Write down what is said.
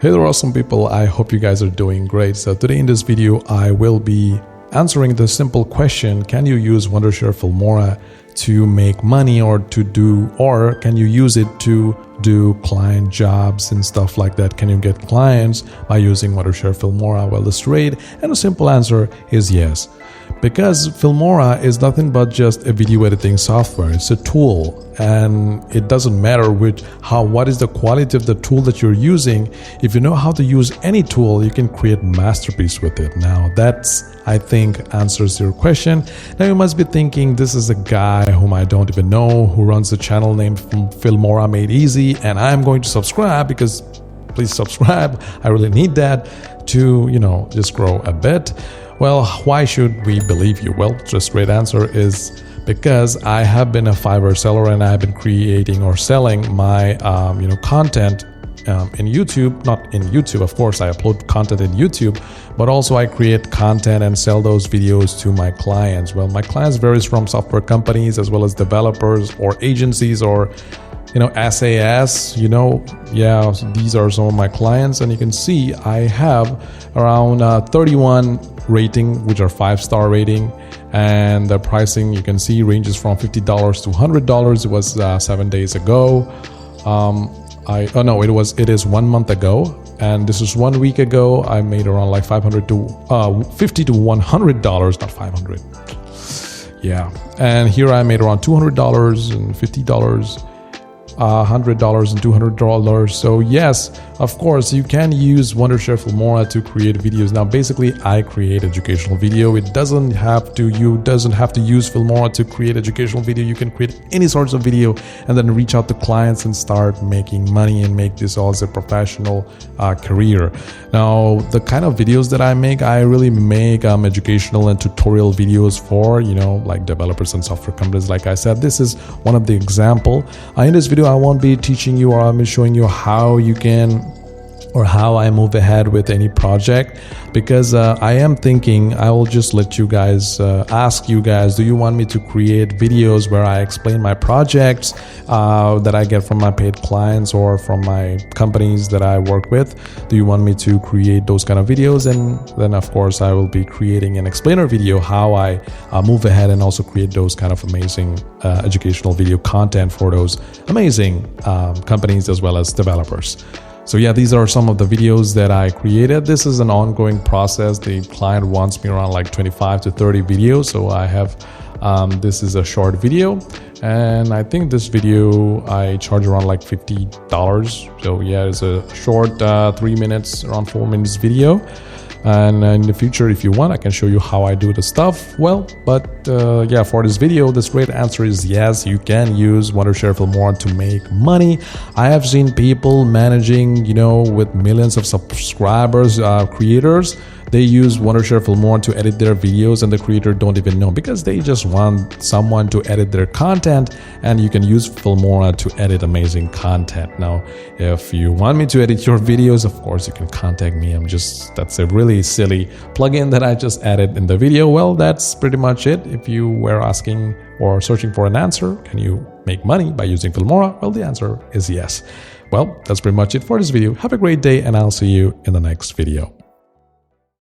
Hey there, awesome people. I hope you guys are doing great. So today in this video, I will be answering the simple question, can you use Wondershare Filmora to make money or can you use it to do client jobs and stuff like that? Can you get clients by using Wondershare Filmora? Well, the straight and a simple answer is yes. Because Filmora is nothing but just a video editing software. It's a tool, and it doesn't matter what is the quality of the tool that you're using. If you know how to use any tool, you can create masterpiece with it. Now that's, I think, answers your question. Now you must be thinking, this is a guy whom I don't even know, who runs a channel named Filmora Made Easy, and I'm going to subscribe because please subscribe. I really need that to, just grow a bit. Well, why should we believe you? Well, the straight answer is because I have been a Fiverr seller and I've been creating or selling my content in YouTube. Not in YouTube, of course, I upload content in YouTube, but also I create content and sell those videos to my clients. Well, my clients varies from software companies as well as developers or agencies or SAS, these are some of my clients, and you can see I have around 31 rating, which are 5-star rating, and the pricing you can see ranges from $50 to $100. It was 7 days ago. It is 1 month ago, and this is 1 week ago. I made around like $50 to $100, not 500. Yeah, and here I made around $200 and $50. $100 and $200. So yes, of course, you can use Wondershare Filmora to create videos. Now, basically, I create educational video. You doesn't have to use Filmora to create educational video. You can create any sorts of video and then reach out to clients and start making money and make this all as a professional career. Now, the kind of videos that I really make educational and tutorial videos for, like developers and software companies. Like I said, this is one of the example. In this video, I won't be teaching you or I'm showing you how you can or how I move ahead with any project, because I am thinking I will just let you guys ask you guys, do you want me to create videos where I explain my projects that I get from my paid clients or from my companies that I work with? Do you want me to create those kind of videos? And then of course I will be creating an explainer video how I move ahead and also create those kind of amazing educational video content for those amazing companies as well as developers. So yeah, these are some of the videos that I created. This is an ongoing process. The client wants me around like 25 to 30 videos. So I have, this is a short video. And I think this video, I charge around like $50. So yeah, it's a short 3 minutes, around 4 minutes video. And in the future, if you want, I can show you how I do the stuff. Well, but yeah, for this video, the straight answer is yes, you can use Wondershare Filmora to make money. I have seen people managing, with millions of subscribers, creators. They use Wondershare Filmora to edit their videos and the creator don't even know because they just want someone to edit their content, and you can use Filmora to edit amazing content. Now, if you want me to edit your videos, of course, you can contact me. That's a really silly plugin that I just added in the video. Well, that's pretty much it. If you were asking or searching for an answer, can you make money by using Filmora? Well, the answer is yes. Well, that's pretty much it for this video. Have a great day, and I'll see you in the next video.